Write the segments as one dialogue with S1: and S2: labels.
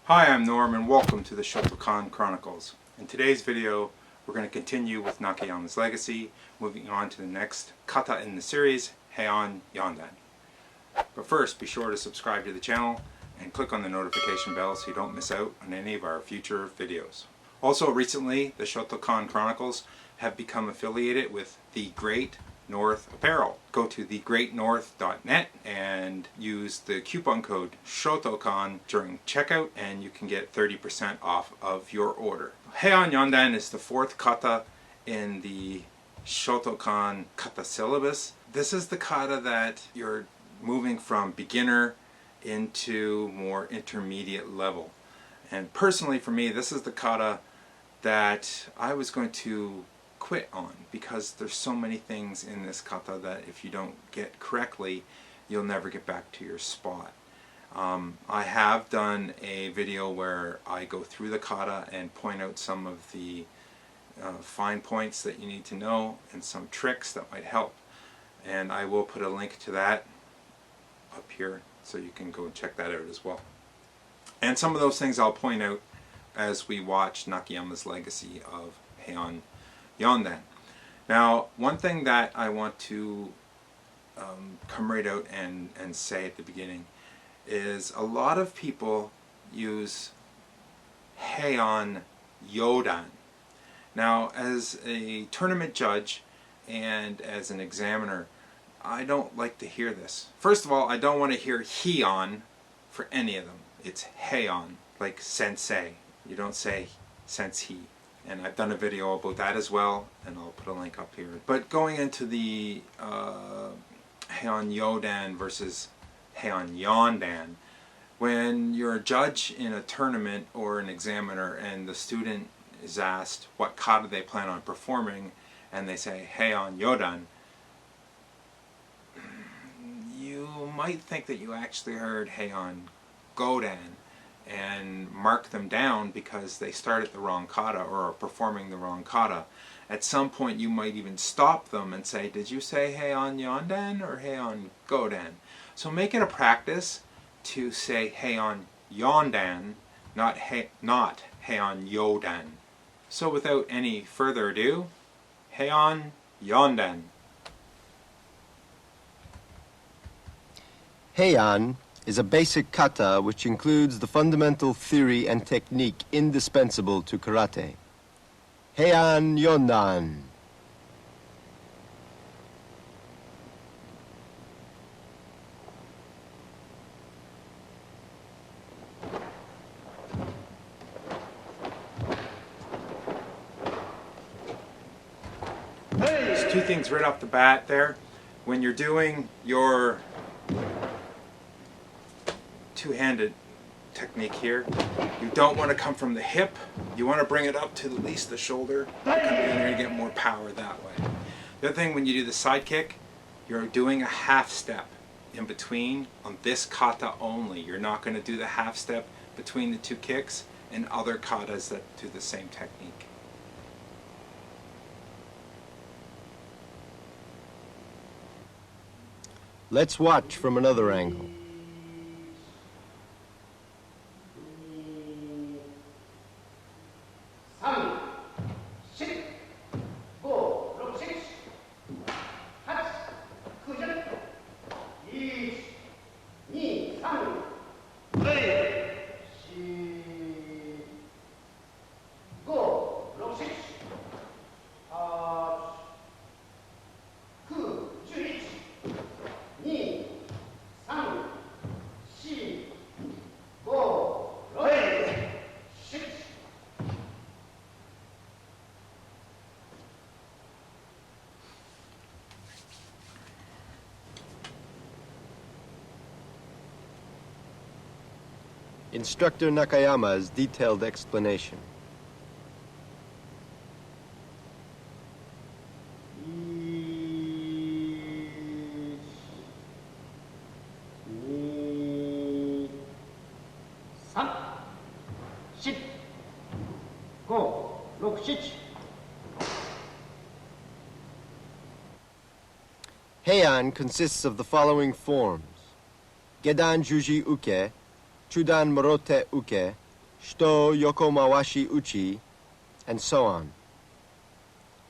S1: Hi, I'm Norm and welcome to the Shotokan Chronicles. In today's video, we're going to continue with Nakayama's Legacy, moving on to the next kata in the series, Heian Yondan. But first, be sure to subscribe to the channel and click on the notification bell so you don't miss out on any of our future videos. Also, recently, the Shotokan Chronicles have become affiliated with The Great North Apparel. Go to thegreatnorth.net and use the coupon code Shotokan during checkout and you can get 30% off of your order. Heian Yondan is the fourth kata in the Shotokan Kata syllabus. This is the kata that you're moving from beginner into more intermediate level. And personally for me, this is the kata that I was going to quit on because there's so many things in this kata that if you don't get correctly, you'll never get back to your spot. I have done a video where I go through the kata and point out some of the fine points that you need to know and some tricks that might help. And I will put a link to that up here so you can go and check that out as well. And some of those things I'll point out as we watch Nakayama's Legacy of Heian Yondan. Now, one thing that I want to come right out and say at the beginning is a lot of people use Heian Yondan. Now, as a tournament judge and as an examiner, I don't like to hear this. First of all, I don't want to hear Heian for any of them. It's Heian, like sensei. You don't say sensei. And I've done a video about that as well, and I'll put a link up here. But going into the Heian Yondan versus Heian Yondan, when you're a judge in a tournament or an examiner and the student is asked what kata they plan on performing, and they say Heian Yondan, you might think that you actually heard Heian Godan and mark them down because they started the wrong kata or are performing the wrong kata. At some point you might even stop them and say, did you say Heian Yondan or Heian Godan? So make it a practice to say Heian Yondan, not Heian Yondan. So without any further ado, Heian Yondan.
S2: Heian is a basic kata which includes the fundamental theory and technique indispensable to karate. Heian Yondan.
S1: There's two things right off the bat there. When you're doing your two-handed technique here, you don't want to come from the hip. You want to bring it up to at least the shoulder. You're going to get more power that way. The other thing, when you do the side kick, you're doing a half step in between on this kata only. You're not going to do the half step between the two kicks and other katas that do the same technique.
S2: Let's watch from another angle. Instructor Nakayama's detailed explanation. Heian consists of the following forms: Gedan Juji Uke, Chudan Morote Uke, Shito Yokomawashi Uchi, and so on.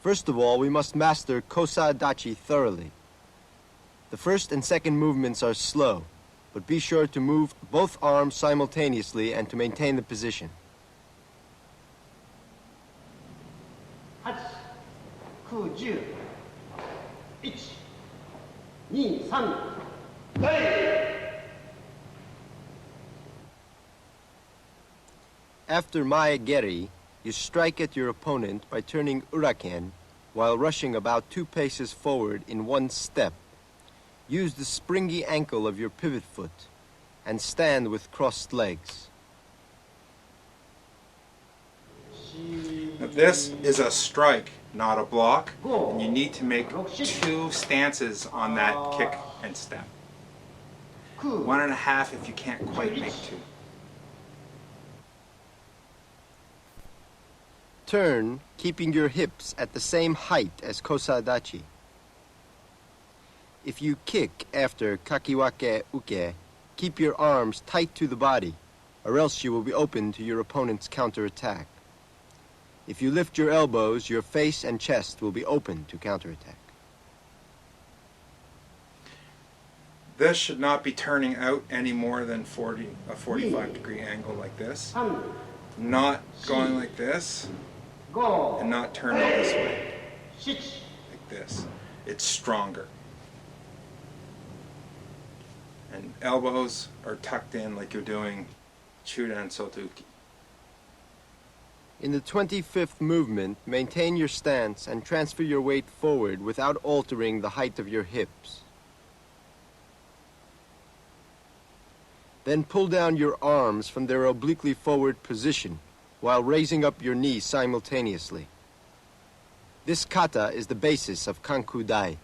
S2: First of all, we must master Kosadachi thoroughly. The first and second movements are slow, but be sure to move both arms simultaneously and to maintain the position.
S3: 8、9、10、1、2、3、はい。
S2: After Maegeri, you strike at your opponent by turning uraken while rushing about 2 paces forward in one step. Use the springy ankle of your pivot foot and stand with crossed legs.
S1: Now this is a strike, not a block, and you need to make 2 stances on that kick and step. 1.5 if you can't quite make 2.
S2: Turn, keeping your hips at the same height as Kosadachi. If you kick after kakiwake uke, keep your arms tight to the body, or else you will be open to your opponent's counterattack. If you lift your elbows, your face and chest will be open to counterattack.
S1: This should not be turning out any more than a 45-degree angle like this. Not going like this, and not turning this way, like this. It's stronger. And elbows are tucked in like you're doing Chudan Sotuki.
S2: In the 25th movement, maintain your stance and transfer your weight forward without altering the height of your hips. Then pull down your arms from their obliquely forward position while raising up your knees simultaneously. This kata is the basis of Kanku Dai.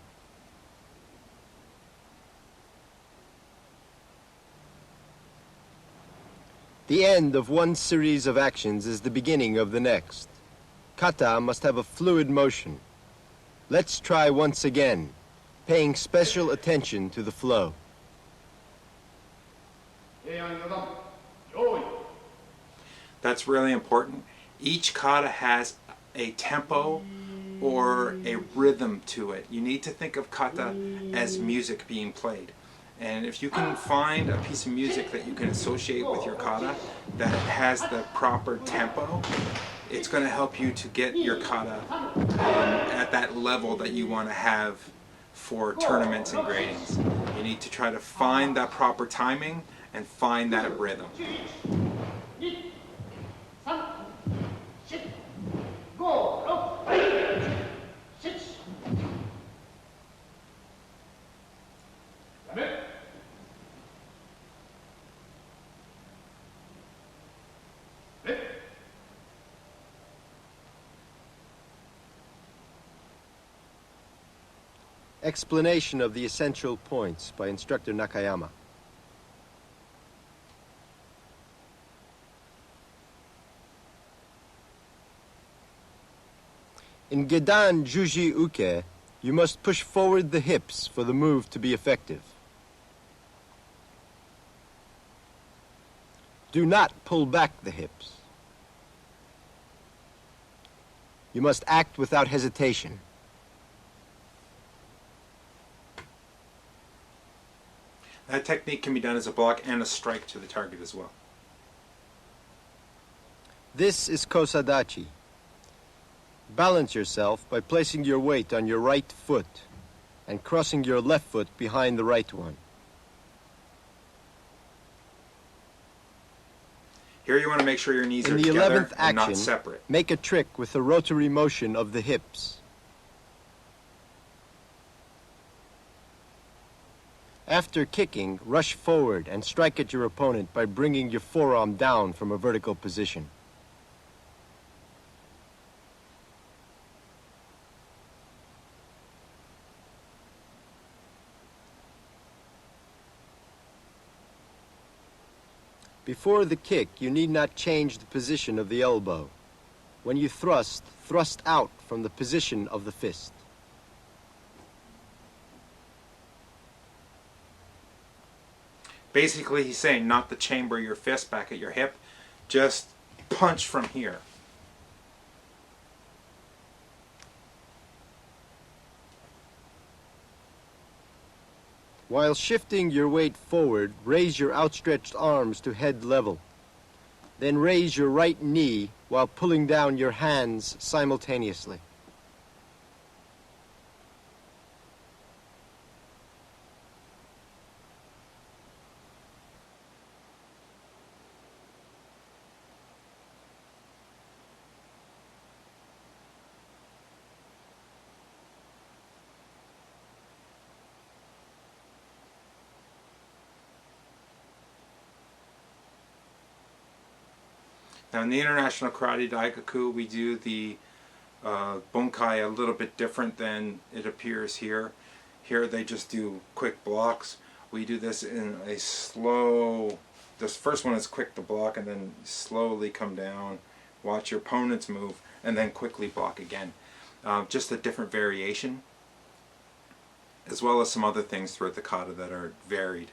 S2: The end of one series of actions is the beginning of the next. Kata must have a fluid motion. Let's try once again, paying special attention to the flow.
S1: That's really important. Each kata has a tempo or a rhythm to it. You need to think of kata as music being played. And if you can find a piece of music that you can associate with your kata that has the proper tempo, it's going to help you to get your kata at that level that you want to have for tournaments and gradings. You need to try to find that proper timing and find that rhythm.
S2: Explanation of the essential points by instructor Nakayama. In Gedan Juji Uke, you must push forward the hips for the move to be effective. Do not pull back the hips. You must act without hesitation.
S1: That technique can be done as a block and a strike to the target as well.
S2: This is Kosadachi. Balance yourself by placing your weight on your right foot and crossing your left foot behind the right one.
S1: Here you want to make sure your knees are
S2: In the
S1: together
S2: 11th
S1: and not
S2: action,
S1: separate.
S2: make a trick with the rotary motion of the hips. After kicking, rush forward and strike at your opponent by bringing your forearm down from a vertical position. Before the kick, you need not change the position of the elbow. When you thrust, thrust out from the position of the fist.
S1: Basically, he's saying not to chamber your fist back at your hip, just punch from here.
S2: While shifting your weight forward, raise your outstretched arms to head level. Then raise your right knee while pulling down your hands simultaneously.
S1: Now in the International Karate Daigaku, we do the bunkai a little bit different than it appears here. Here they just do quick blocks. We do this in a slow, this first one is quick to block and then slowly come down, watch your opponents move, and then quickly block again. Just a different variation, as well as some other things throughout the kata that are varied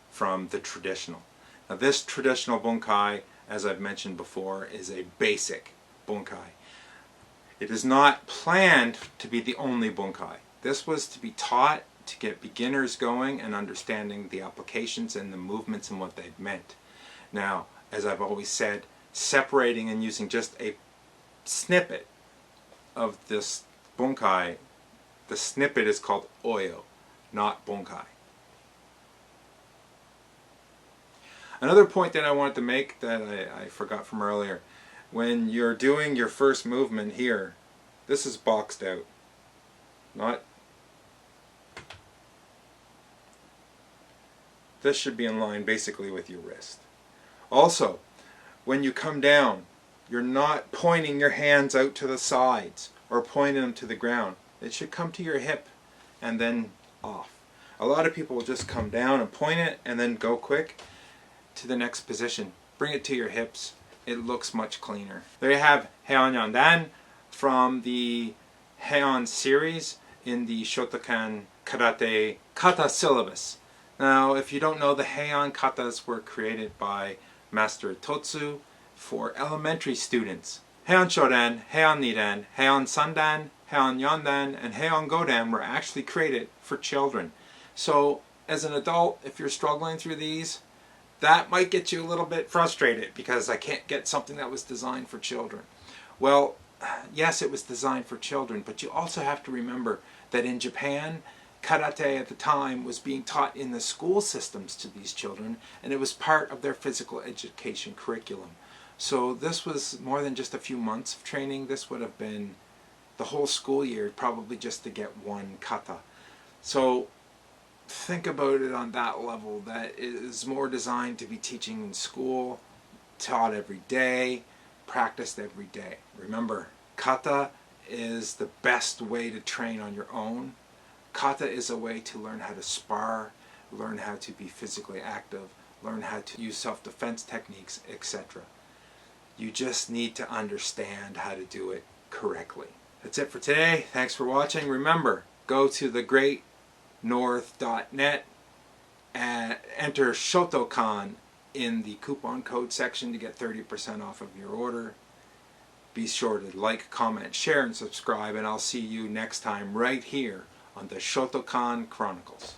S1: from the traditional. Now this traditional bunkai, as I've mentioned before, is a basic bunkai. It is not planned to be the only bunkai. This was to be taught to get beginners going and understanding the applications and the movements and what they've meant. Now, as I've always said, separating and using just a snippet of this bunkai, the snippet is called oyo, not bunkai. Another point that I wanted to make that I forgot from earlier, when you're doing your first movement here, this is boxed out, not, this should be in line basically with your wrist. Also, when you come down, you're not pointing your hands out to the sides or pointing them to the ground. It should come to your hip and then off. A lot of people will just come down and point it and then go quick to the next position. Bring it to your hips. It looks much cleaner. There you have Heian Yondan from the Heian series in the Shotokan Karate Kata syllabus. Now, if you don't know, the Heian katas were created by Master Totsu for elementary students. Heian Shodan, Heian Nidan, Heian Sandan, Heian Yondan, and Heian Godan were actually created for children. So, as an adult, if you're struggling through these, that might get you a little bit frustrated because I can't get something that was designed for children. Well, yes, it was designed for children, but you also have to remember that in Japan, karate at the time was being taught in the school systems to these children, and it was part of their physical education curriculum. So this was more than just a few months of training. This would have been the whole school year, probably just to get one kata. So think about it on that level, that it is more designed to be teaching in school, taught every day, practiced every day. Remember, kata is the best way to train on your own. Kata is a way to learn how to spar, learn how to be physically active, learn how to use self-defense techniques, etc. You just need to understand how to do it correctly. That's it for today. Thanks for watching. Remember, go to thegreatnorth.net and enter Shotokan in the coupon code section to get 30% off of your order. Be sure to like, comment, share, and subscribe, and I'll see you next time right here on the Shotokan Chronicles.